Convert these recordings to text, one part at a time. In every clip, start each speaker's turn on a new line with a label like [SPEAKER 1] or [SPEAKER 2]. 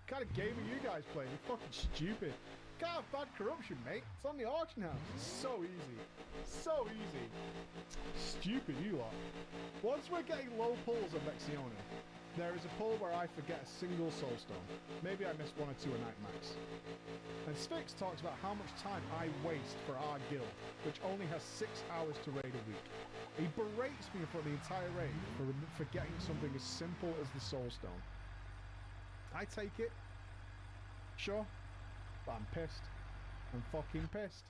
[SPEAKER 1] What kind of game are you guys playing? You're fucking stupid. Can't have bad corruption, mate. It's on the auction house. It's so easy. So easy. Stupid, you lot. Once we're getting low pulls on Vexiona, there is a pull where I forget a single soulstone. Maybe I miss 1 or 2 a night max. And Sphinx talks about how much time I waste for our guild, which only has 6 hours to raid a week. He berates me for the entire raid for forgetting something as simple as the soulstone. I take it. Sure. But I'm pissed. I'm fucking pissed.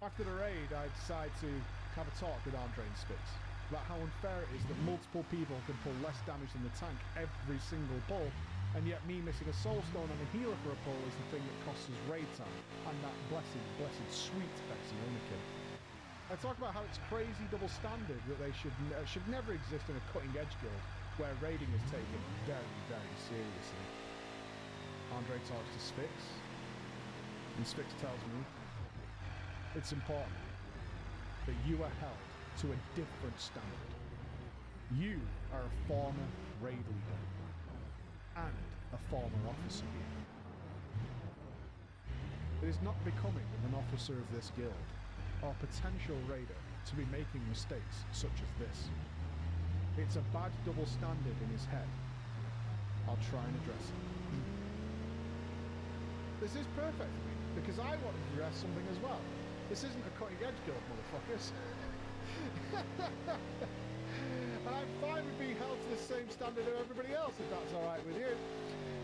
[SPEAKER 1] After the raid, I decide to have a talk with Andre and Spitz about how unfair it is that multiple people can pull less damage than the tank every single pull, and yet me missing a soulstone and a healer for a pull is the thing that costs us raid time, and that blessed, sweet Vexiona kill. I talk about how it's crazy double standard that they should never exist in a cutting edge guild where raiding is taken very, very seriously. Andre talks to Spix, and Spix tells me it's important that you are held to a different standard. You are a former raid leader and a former officer here. It is not becoming of an officer of this guild or potential raider to be making mistakes such as this. It's a bad double standard in his head. I'll try and address it. This is perfect for me, because I want to address something as well. This isn't a cutting edge guild, motherfuckers. And I'm fine with being held to the same standard of everybody else, if that's alright with you.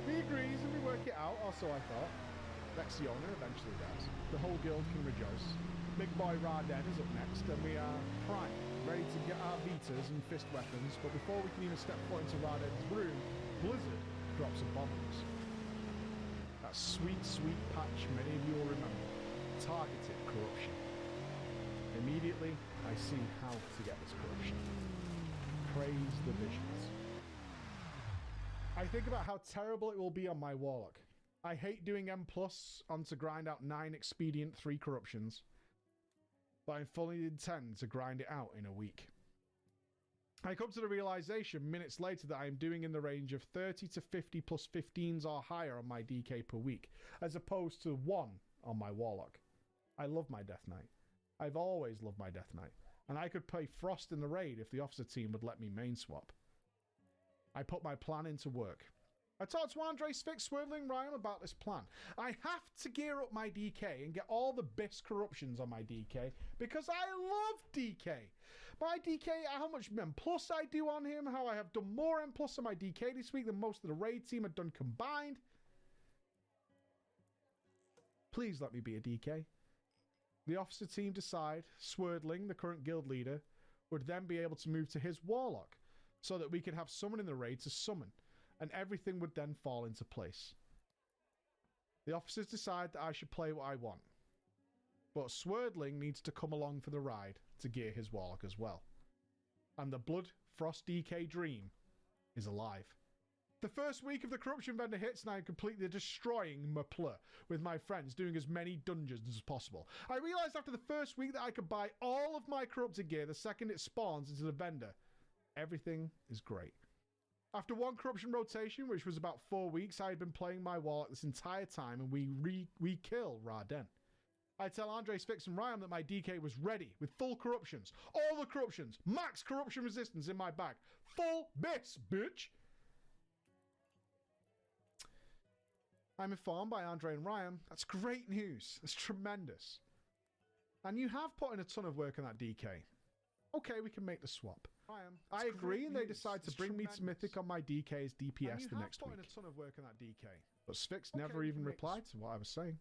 [SPEAKER 1] He agrees and we work it out, or so I thought. Vexiona eventually does. The whole guild can rejoice. Big boy Raden is up next, and we are prime, ready to get our Vitas and fist weapons, but before we can even step foot into Raden's room, Blizzard drops a bomb on us. That sweet, sweet patch many of you will remember. Targeted corruption. Immediately, I see how to get this corruption. Praise the visions. I think about how terrible it will be on my Warlock. I hate doing M+ on to grind out 9 expedient 3 corruptions, but I fully intend to grind it out in a week. I come to the realization minutes later that I am doing in the range of 30 to 50 plus 15s or higher on my DK per week, as opposed to 1 on my Warlock. I love my Death Knight. I've always loved my Death Knight, and I could play Frost in the raid if the officer team would let me main swap. I put my plan into work. I talked to Andre, Spix, Swirling, Ryan about this plan. I have to gear up my DK and get all the best corruptions on my DK because I love DK. My DK, how much M+ I do on him, how I have done more M+ on my DK this week than most of the raid team had done combined. Please let me be a DK. The officer team decide Swordling, the current guild leader, would then be able to move to his Warlock so that we could have someone in the raid to summon, and everything would then fall into place. The officers decide that I should play what I want, but Swordling needs to come along for the ride to gear his Warlock as well. And the Blood Frost DK dream is alive. The first week of the corruption vendor hits and I am completely destroying my plur with my friends, doing as many dungeons as possible. I realised after the first week that I could buy all of my corrupted gear the second it spawns into the vendor. Everything is great. After 1 corruption rotation, which was about 4 weeks, I had been playing my Warlock this entire time, and we kill Raden. I tell Andre, Spix, and Ryan that my DK was ready with full corruptions. All the corruptions. Max corruption resistance in my bag. Full bis, bitch. I'm informed by Andre and Ryan. That's great news. That's tremendous. And you have put in a ton of work on that DK. Okay, we can make the swap. I agree, and they decide to bring me to Mythic on my DK as DPS the next week. You have put in a ton of work on that DK. But Spix never even replied to what I was saying.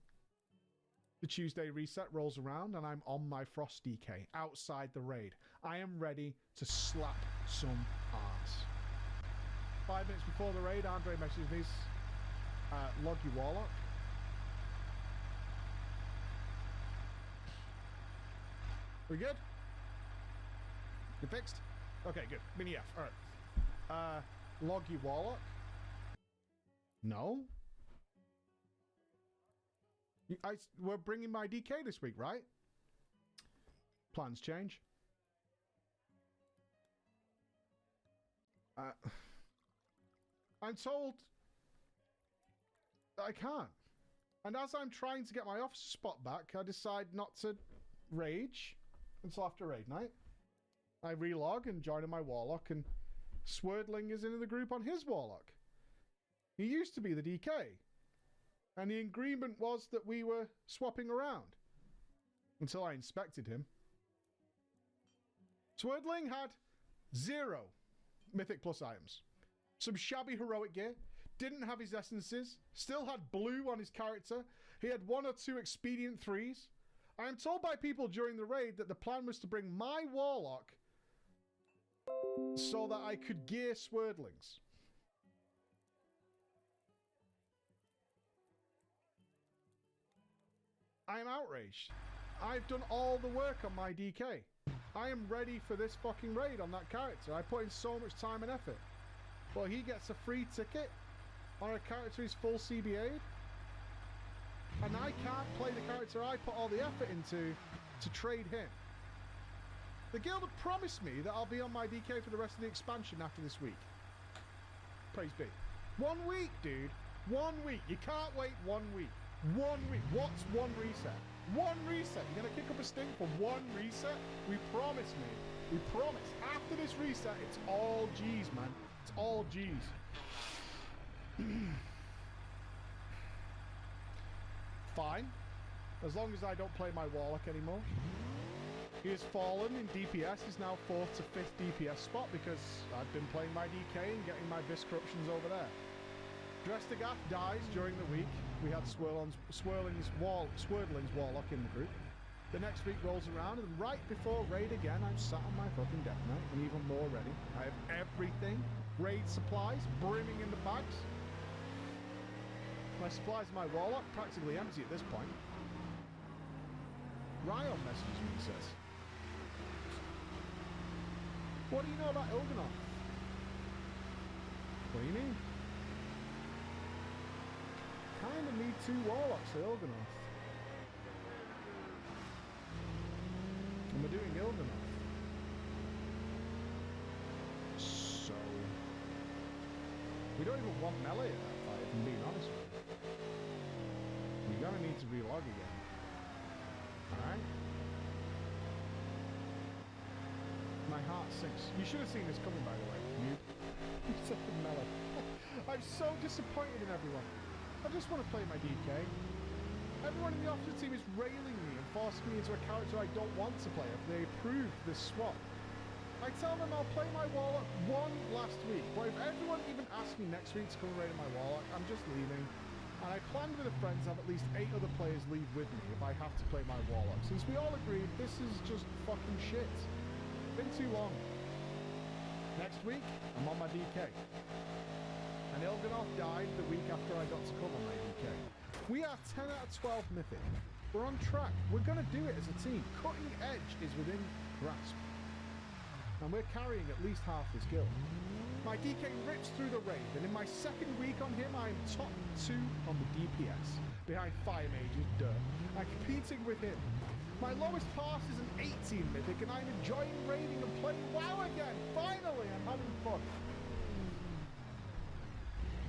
[SPEAKER 1] The Tuesday reset rolls around, and I'm on my Frost DK, outside the raid. I am ready to slap some ass. 5 minutes before the raid, Andre messages me, log your Warlock. We good? You fixed? Okay, good. Mini F. Alright. Log your Warlock. No? We're bringing my DK this week, right? Plans change. I'm told I can't. And as I'm trying to get my officer spot back, I decide not to rage until after raid night. I relog and join in my warlock, and Swordling is in the group on his warlock. He used to be the DK, and the agreement was that we were swapping around until I inspected him. Swordling had 0 Mythic Plus items, some shabby heroic gear, didn't have his essences, still had blue on his character, he had 1 or 2 expedient 3s. I am told by people during the raid that the plan was to bring my warlock so that I could gear Swordlings. I am outraged. I've done all the work on my DK. I am ready for this fucking raid on that character. I put in so much time and effort. But he gets a free ticket on a character who's full CBA'd. And I can't play the character I put all the effort into to trade him. The guild have promised me that I'll be on my DK for the rest of the expansion after this week. Praise be. 1 week, dude. 1 week. You can't wait 1 week. 1 week. What's 1 reset? 1 reset. You're going to kick up a stink for 1 reset? We promise, mate. We promise. After this reset, it's all G's, man. It's all G's. Fine. As long as I don't play my warlock anymore. He has fallen in DPS. He's now 4th to 5th DPS spot because I've been playing my DK and getting my Vis corruptions over there. Drestagath dies during the week. We had Swirling's warlock in the group. The next week rolls around, and right before raid again, I'm sat on my fucking Death Knight and even more ready. I have everything. Raid supplies brimming in the bags. My supplies of my warlock practically empty at this point. Ryan messages me and says, "What do you know about Il'gynoth?" What do you mean? Kinda need 2 warlocks for Il'gynoth. And we're doing Il'gynoth. So we don't even want melee at that fight, if I'm being honest with you. You're gonna need to relog again. Alright? My heart sinks. You should have seen this coming, by the way. You said the melee. I'm so disappointed in everyone. I just want to play my DK. Everyone in the officer team is railing me and forcing me into a character I don't want to play if they approve this swap. I tell them I'll play my warlock 1 last week, but if everyone even asks me next week to come raid my warlock, I'm just leaving. And I planned with the friends to have at least 8 other players leave with me if I have to play my warlock, since we all agreed this is just fucking shit. Been too long. Next week, I'm on my DK. And Il'gynoth died the week after I got to come on my DK. We are 10 out of 12 mythic. We're on track. We're going to do it as a team. Cutting edge is within grasp. And we're carrying at least half this guild. My DK rips through the raid, and in my 2nd week on him, I'm top 2 on the DPS. Behind Fire Mages, duh. I'm competing with him. My lowest pass is an 18 mythic, and I'm enjoying raiding and playing WoW again. Finally, I'm having fun.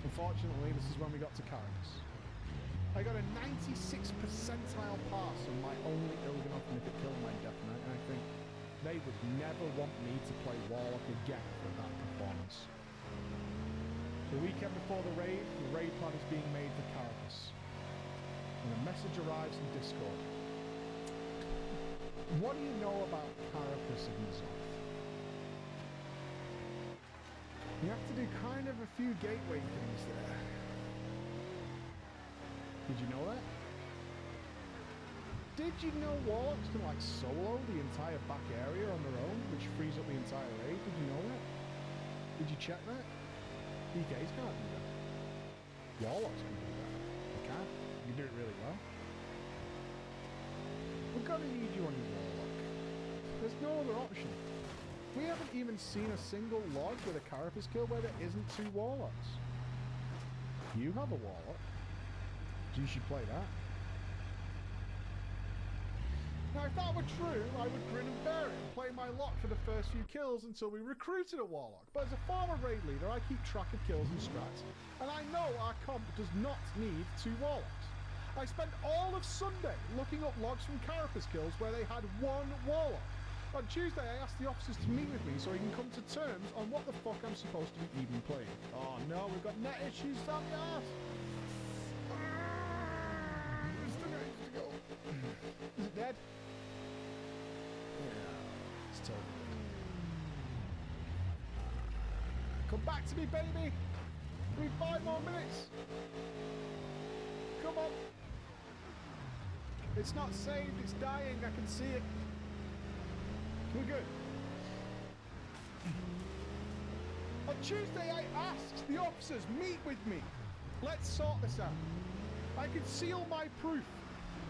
[SPEAKER 1] Unfortunately, this is when we got to Carapace. I got a 96 percentile pass on my only Il'gynoth mythic kill on my Death Knight, and I think they would never want me to play Warlock again for that performance. The weekend before the raid plan is being made for Carapace. And a message arrives in Discord. What do you know about Carapace of N'Zoth? You have to do kind of a few gateway things there. Did you know that? Did you know Warlocks can like solo the entire back area on their own, which frees up the entire raid? Did you know that? Did you check that? DKs can't do that. Warlocks can do that. They can't. You can do it really well. We're gonna need you on your Warlock. There's no other option. We haven't even seen a single log with a Carapace kill where there isn't 2 Warlocks. You have a Warlock. You should play that. Now, if that were true, I would grin and bear it and play my lot for the first few kills until we recruited a warlock. But as a former raid leader, I keep track of kills and strats, and I know our comp does not need 2 warlocks. I spent all of Sunday looking up logs from Carapace kills where they had 1 warlock. On Tuesday, I asked the officers to meet with me so we can come to terms on what the fuck I'm supposed to be even playing. Oh no, we've got net issues down the arse. Is it dead? Yeah, it's totally dead. Come back to me, baby! Give me 5 more minutes! Come on! It's not saved, it's dying, I can see it. We're good. On Tuesday, I asked the officers, meet with me. Let's sort this out. I could seal my proof.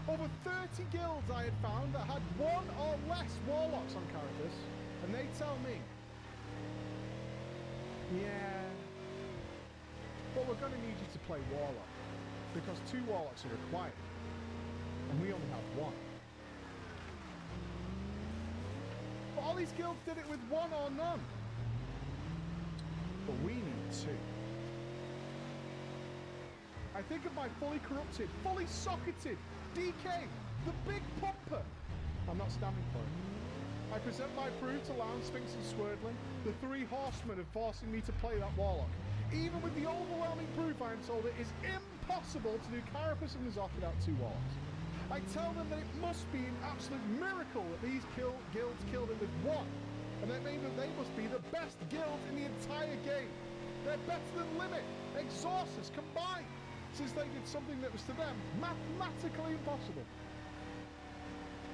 [SPEAKER 1] Over 30 guilds I had found that had 1 or less warlocks on Carapace, and they tell me, yeah, but we're going to need you to play warlock, because 2 warlocks are required, and we only have 1. But all these guilds did it with 1 or none. But we need 2. I think of my fully corrupted, fully socketed DK, the big pumper. I'm not standing for it. I present my proof to Lounge, Sphinx and Swordling. The 3 horsemen are forcing me to play that warlock. Even with the overwhelming proof, I am told it is impossible to do Carapace and Nazochet without 2 warlocks. I tell them that it must be an absolute miracle that these guilds killed it with 1, and that means that they must be the best guild in the entire game. They're better than Limit, Exhausters combined, since they did something that was to them mathematically impossible.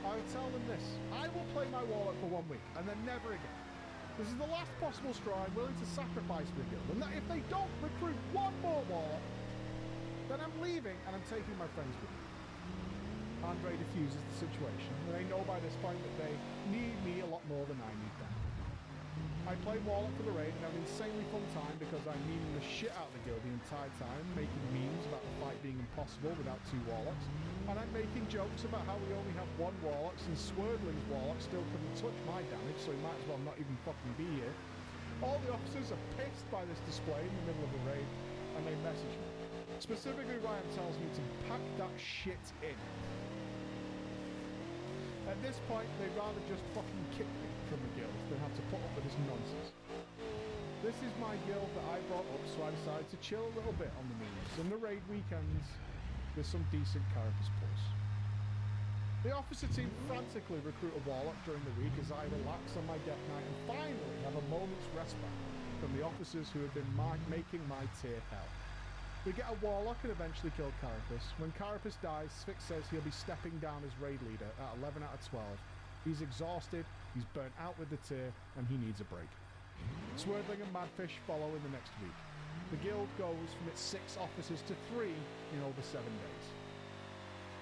[SPEAKER 1] I would tell them this: I will play my warlock for 1 week, and then never again. This is the last possible straw I'm willing to sacrifice for the guild, and that if they don't recruit 1 more warlock, then I'm leaving and I'm taking my friends with me. Andre diffuses the situation, and they know by this point that they need me a lot more than I need them. I play Warlock for the raid and have an insanely fun time because I'm memeing the shit out of the guild the entire time, making memes about the fight being impossible without 2 warlocks, and I'm making jokes about how we only have 1 warlock since Swordling's warlock still couldn't touch my damage, so he might as well not even fucking be here. All the officers are pissed by this display in the middle of the raid, and they message me. Specifically, Ryan tells me to pack that shit in. At this point, they'd rather just fucking kick me from the guild than have to put up with this nonsense. This is my guild that I brought up, so I decided to chill a little bit on the memes. And the raid weekends, there's some decent Carapace pulls. The officer team frantically recruit a warlock during the week as I relax on my death night and finally have a moment's respite from the officers who have been making my tier hell. We get a warlock and eventually kill Carapace. When Carapace dies, Sphinx says he'll be stepping down as raid leader at 11 out of 12. He's exhausted, he's burnt out with the tier, and he needs a break. Swordling and Madfish follow in the next week. The guild goes from its 6 officers to 3 in over 7 days.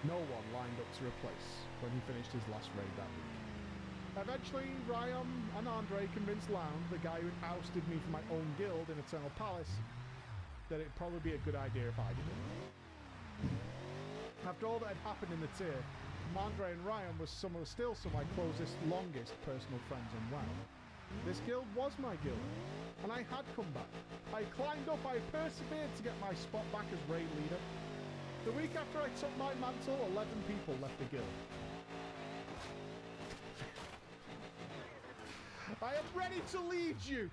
[SPEAKER 1] No one lined up to replace when he finished his last raid that week. Eventually, Ryan and Andre convinced Lounge, the guy who ousted me from my own guild in Eternal Palace, that it'd probably be a good idea if I did it. After all that had happened in the tier, Andre and Ryan were still some of my closest, longest personal friends on WoW. This guild was my guild, and I had come back. I climbed up, I persevered to get my spot back as raid leader. The week after I took my mantle, 11 people left the guild. I am ready to lead you!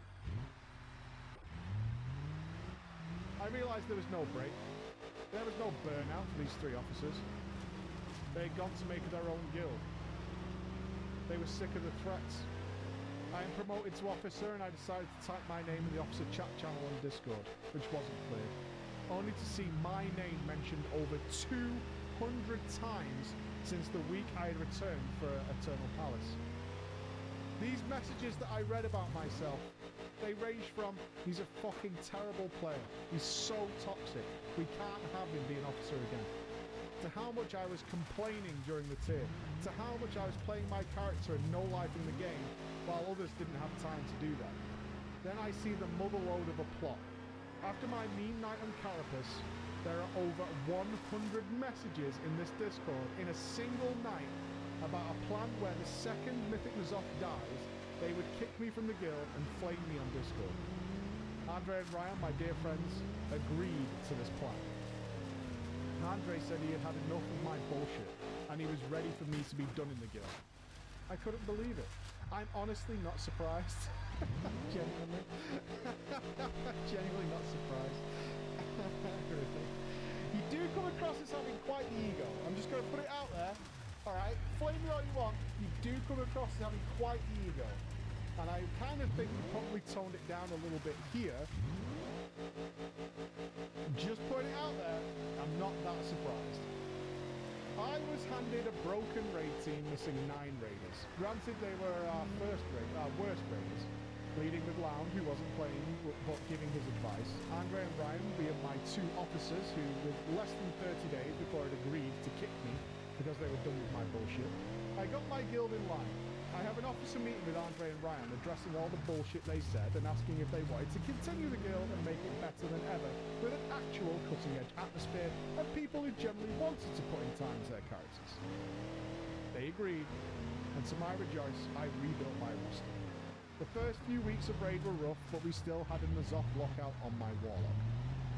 [SPEAKER 1] I realised there was no break. There was no burnout for these 3 officers. They had gone to make their own guild. They were sick of the threats. I am promoted to officer and I decided to type my name in the officer chat channel on Discord, which wasn't cleared, only to see my name mentioned over 200 times since the week I had returned for Eternal Palace. These messages that I read about myself, they range from, he's a fucking terrible player, he's so toxic, we can't have him be an officer again, to how much I was complaining during the tier, to how much I was playing my character and no life in the game, while others didn't have time to do that. Then I see the motherload of a plot. After my meme night on Carapace, there are over 100 messages in this Discord in a single night about a plan where the second Mythic N'Zoth dies, they would kick me from the guild and flame me on Discord. Andre and Ryan, my dear friends, agreed to this plan. Andre said he had had enough of my bullshit, and he was ready for me to be done in the guild. I couldn't believe it. I'm honestly not surprised. Genuinely. Genuinely not surprised. Really. You do come across as having quite the ego. I'm just going to put it out there. Alright, flame me all you want. You do come across as having quite the ego. And I kind of think you probably toned it down a little bit here. Just putting it out there, I'm not that surprised. I was handed a broken raid team missing 9 raiders. Granted, they were our worst raiders, leading with Lounge, who wasn't playing but giving his advice. Andre and Ryan being my 2 officers who, with less than 30 days before it agreed to kick me because they were done with my bullshit, I got my guild in line. I have an officer meeting with Andre and Ryan addressing all the bullshit they said and asking if they wanted to continue the guild and make it better than ever with an actual cutting-edge atmosphere and people who generally wanted to put in time to their characters. They agreed, and to my rejoice, I rebuilt my roster. The first few weeks of raid were rough, but we still had a N'Zoth lockout on my Warlock.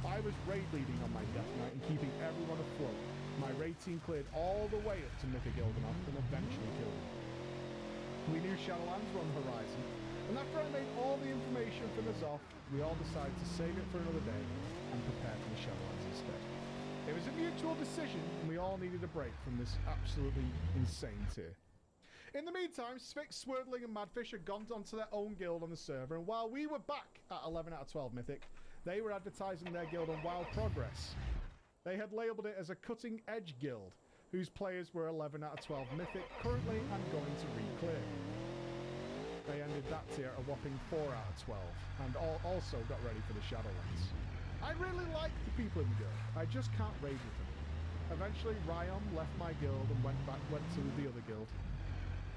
[SPEAKER 1] I was raid leading on my Death Knight and keeping everyone afloat. My raid team cleared all the way up to Mythic Gilganoth and eventually killed me. We knew Shadowlands were on the horizon, and after I made all the information for N'Zoth, we all decided to save it for another day and prepare for the Shadowlands instead. It was a mutual decision, and we all needed a break from this absolutely insane tier. In the meantime, Sphinx, Swirling, and Madfish had gone onto their own guild on the server, and while we were back at 11 out of 12 Mythic, they were advertising their guild on Wild Progress. They had labelled it as a cutting-edge guild, whose players were 11 out of 12 Mythic, currently and going to re-clear. They ended that tier a whopping 4 out of 12, and also got ready for the Shadowlands. I really like the people in the guild, I just can't raid with them. Eventually, Ryan left my guild and went to the other guild.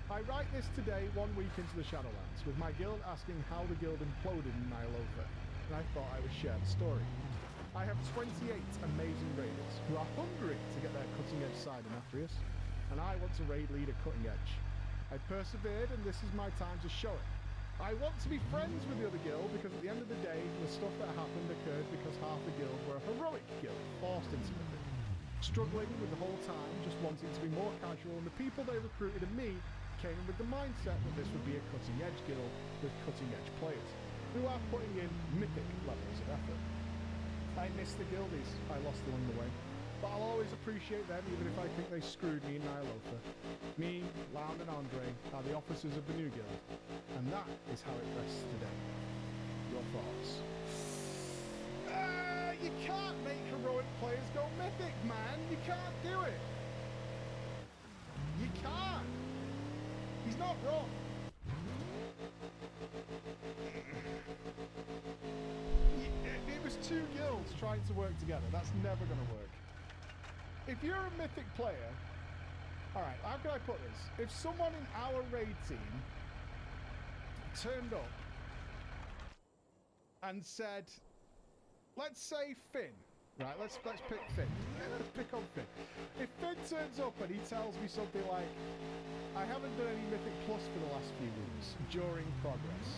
[SPEAKER 1] I write this today, 1 week into the Shadowlands, with my guild asking how the guild imploded in Nylofa, and I thought I would share the story. I have 28 amazing raiders who are hungry to get their cutting-edge side in Athreus, and I want to raid lead a cutting edge. I persevered, and this is my time to show it. I want to be friends with the other guild because at the end of the day, the stuff that happened occurred because half the guild were a heroic guild, forced into it. Struggling with the whole time, just wanting to be more casual, and the people they recruited in me came in with the mindset that this would be a cutting-edge guild with cutting-edge players, who are putting in mythic levels of effort. I miss the guildies I lost along the way, but I'll always appreciate them even if I think they screwed me in Nylofa. Me, Lound and Andre are the officers of the new guild, and that is how it rests today. Your thoughts? You can't make heroic players go mythic, man! You can't do it! You can't! He's not wrong! It was 2 guilds trying to work together. That's never going to work. If you're a mythic player... Alright, how can I put this? If someone in our raid team turned up and said... Let's say Finn. Right, let's pick Finn. Let's pick on Finn. If Finn turns up and he tells me something like, I haven't done any Mythic Plus for the last few weeks during progress.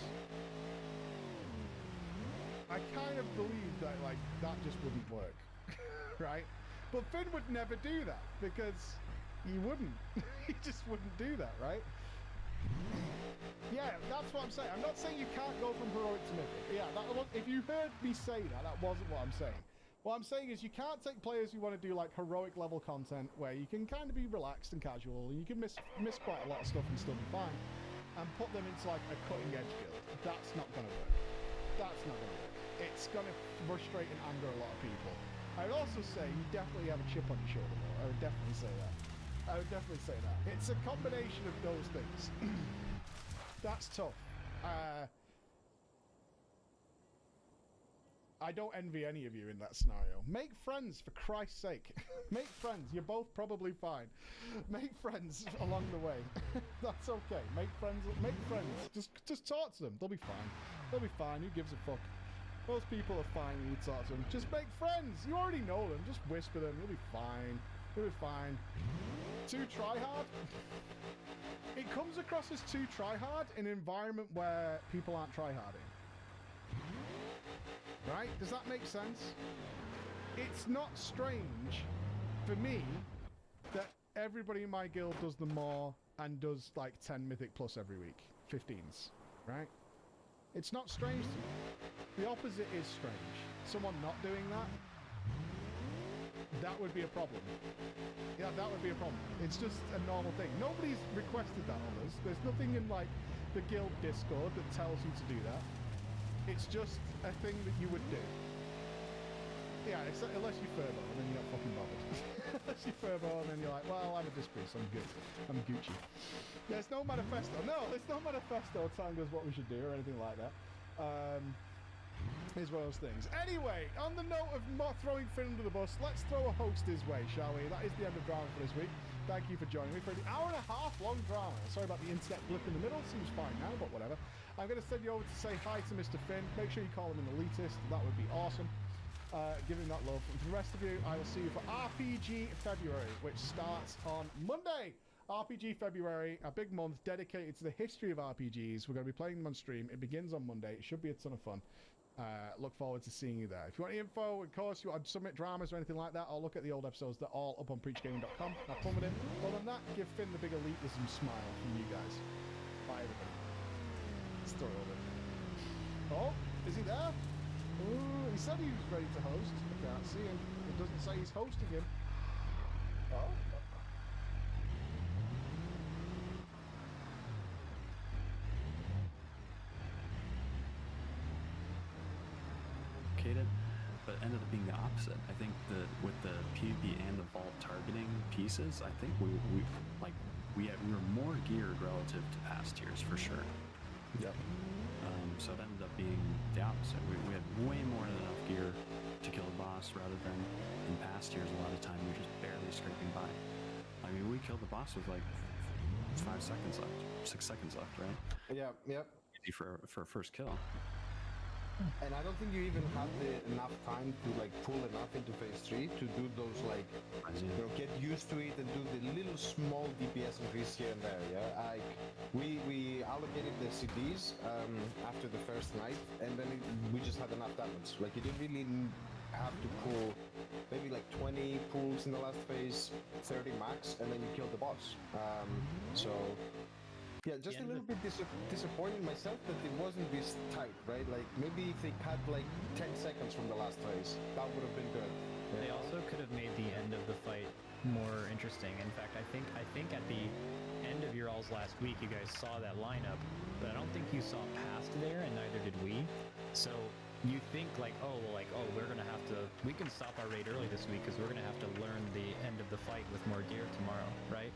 [SPEAKER 1] I kind of believe that, like, that just wouldn't work, right? But Finn would never do that because he wouldn't. He just wouldn't do that, right? Yeah, that's what I'm saying. I'm not saying you can't go from heroic to mythic. Yeah, if you heard me say that, that wasn't what I'm saying. What I'm saying is you can't take players who want to do like heroic level content where you can kind of be relaxed and casual and you can miss quite a lot of stuff and still be fine, and put them into like a cutting edge guild. That's not going to work. That's not going to work. It's going to frustrate and anger a lot of people. I would also say you definitely have a chip on your shoulder though. I would definitely say that. I would definitely say that. It's a combination of those things. That's tough. I don't envy any of you in that scenario. Make friends, for Christ's sake. Make friends. You're both probably fine. Make friends along the way. That's okay. Make friends. Make friends. Just talk to them. They'll be fine. They'll be fine. Who gives a fuck? Most people are fine when you talk to them. Just make friends. You already know them. Just whisper them. You'll be fine. It was fine. Too try-hard? It comes across as too try-hard in an environment where people aren't try-harding. Right? Does that make sense? It's not strange for me that everybody in my guild does them more and does like 10 Mythic Plus every week. 15s. Right? It's not strange to me. The opposite is strange. Someone not doing that would be a problem. Yeah, that would be a problem. It's just a normal thing. Nobody's requested that on us. There's nothing in like the guild Discord that tells you to do that. It's just a thing that you would do. Yeah, unless you furbo, and then you're not fucking bothered. Unless you furbo, and then you're like, well, I'm a dispriest, I'm good. I'm Gucci. There's no manifesto. No, there's no manifesto telling us what we should do or anything like that. Is one of those things. Anyway, on the note of not throwing Finn under the bus, let's throw a host his way, shall we? That is the end of drama for this week. Thank you for joining me for an hour and a half long drama. Sorry about the internet blip in the middle. Seems fine now, but whatever. I'm going to send you over to say hi to Mr. Finn. Make sure you call him an elitist. That would be awesome. Give him that love. And for the rest of you, I will see you for RPG February, which starts on Monday. RPG February, a big month dedicated to the history of RPGs. We're going to be playing them on stream. It begins on Monday. It should be a ton of fun. Look forward to seeing you there. If you want any info, of course, you want to submit dramas or anything like that, I'll look at the old episodes. They're all up on preachgaming.com. Have fun with it. Other than that, give Finn the big elitism smile from you guys. Bye, everybody. Let's throw it over. Oh, is he there? Ooh, he said he was ready to host. I can't see him. It doesn't say he's hosting him. Oh.
[SPEAKER 2] But ended up being the opposite. I think that with the PvP and the vault targeting pieces, I think we were more geared relative to past years for sure.
[SPEAKER 1] Yep.
[SPEAKER 2] So it ended up being the opposite. We had way more than enough gear to kill the boss, rather than in past years a lot of time we were just barely scraping by. I mean, we killed the boss with like 5 seconds left, 6 seconds left, right?
[SPEAKER 3] Yeah, yep.
[SPEAKER 2] Easy for a first kill.
[SPEAKER 3] And I don't think you even had enough time to like pull enough into phase 3 to do those like, get used to it and do the little small DPS increase here and there. Yeah, we allocated the CDs after the first night, and then we just had enough damage. Like you didn't really have to pull maybe like 20 pulls in the last phase, 30 max, and then you killed the boss. Yeah, just a little bit disappointed myself that it wasn't this tight, right? Like, maybe if they cut like 10 seconds from the last phase, that would have been good.
[SPEAKER 4] They also could have made the end of the fight more interesting. In fact, I think at the end of your all's last week, you guys saw that lineup, but I don't think you saw past there, and neither did we. So you think like, we're gonna have to, we can stop our raid early this week because we're gonna have to learn the end of the fight with more gear tomorrow, right?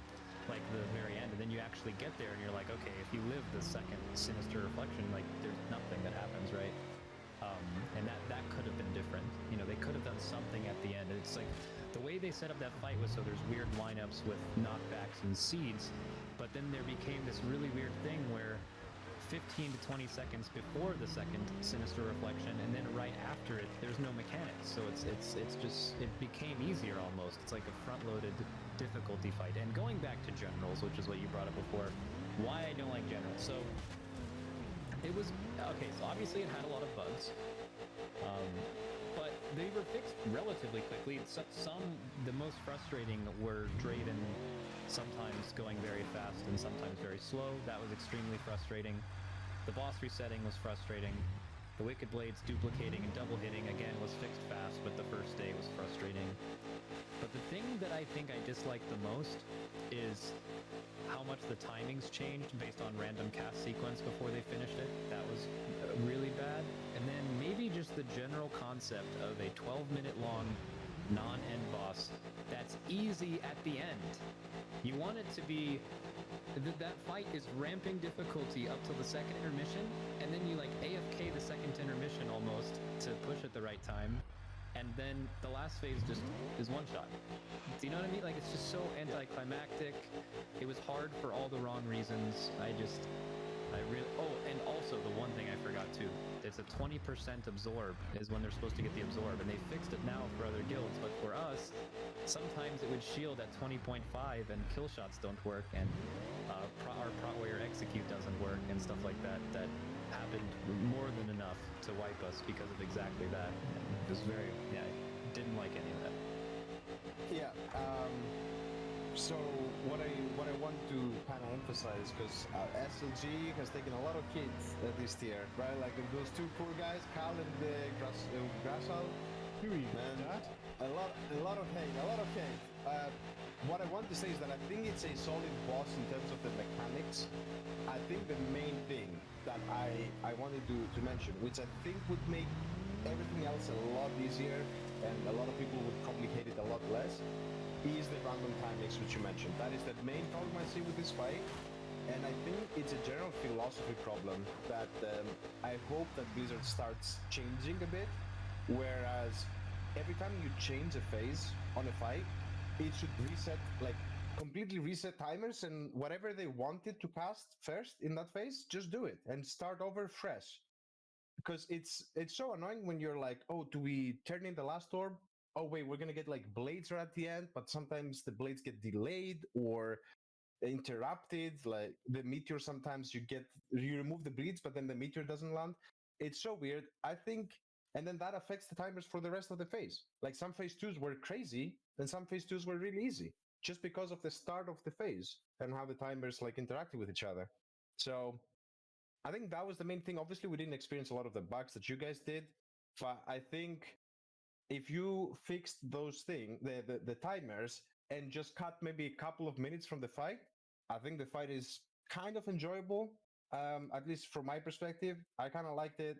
[SPEAKER 4] Like the very end, and then you actually get there and you're like, okay, if you live the second Sinister Reflection, like there's nothing that happens, right? And that could have been different. You know, they could have done something at the end. It's like the way they set up that fight was so there's weird lineups with knockbacks and seeds, but then there became this really weird thing where 15 to 20 seconds before the second Sinister Reflection, and then right after it, there's no mechanics. So it's just, it became easier almost. It's like a front-loaded difficulty fight. And going back to generals, which is what you brought up before, why I don't like generals. So it was, okay, so obviously it had a lot of bugs, but they were fixed relatively quickly. The most frustrating were Draven sometimes going very fast and sometimes very slow. That was extremely frustrating. The boss resetting was frustrating. The Wicked Blades duplicating and double hitting again was fixed fast, but the first day was frustrating. But the thing that I think I disliked the most is how much the timings changed based on random cast sequence before they finished it. That was really bad. And then maybe just the general concept of a 12-minute long non-end boss that's easy at the end. You want it to be that fight is ramping difficulty up till the second intermission, and then you like AFK the second intermission almost to push at the right time, and then the last phase just is one shot. Do you know what I mean? Like, it's just so anticlimactic. It was hard for all the wrong reasons. And also the one thing I forgot too, it's a 20% absorb is when they're supposed to get the absorb, and they fixed it now for other guilds, but for us, sometimes it would shield at 20.5 and kill shots don't work, and our prot warrior execute doesn't work and stuff like that. That happened more than enough to wipe us because of exactly that. It was very, yeah, I didn't like any of that.
[SPEAKER 3] Yeah. So what I want to kind of emphasize, because SLG has taken a lot of hits this year, right? Like those two poor guys, Cal and Grassal.
[SPEAKER 1] Who are you,
[SPEAKER 3] Man,
[SPEAKER 1] Dad?
[SPEAKER 3] a lot of hate. What I want to say is that I think it's a solid boss in terms of the mechanics. I think the main thing that I wanted to mention, which I think would make everything else a lot easier, and a lot of people would probably hate it a lot less, is the random time mix, which you mentioned. That is the main problem I see with this fight, and I think it's a general philosophy problem that I hope that Blizzard starts changing a bit, whereas every time you change a phase on a fight, it should reset, like completely reset timers, and whatever they wanted to cast first in that phase, just do it and start over fresh. Because it's so annoying when you're like, oh, do we turn in the last orb? Oh wait, we're gonna get like blades right at the end, but sometimes the blades get delayed or interrupted. Like the meteor, sometimes you remove the bleeds, but then the meteor doesn't land. It's so weird. I think, and then that affects the timers for the rest of the phase. Like some phase twos were crazy, and some phase twos were really easy, just because of the start of the phase and how the timers like interacted with each other. So I think that was the main thing. Obviously, we didn't experience a lot of the bugs that you guys did, but I think if you fixed those things, the timers, and just cut maybe a couple of minutes from the fight, I think the fight is kind of enjoyable. At least from my perspective, I kind of liked it.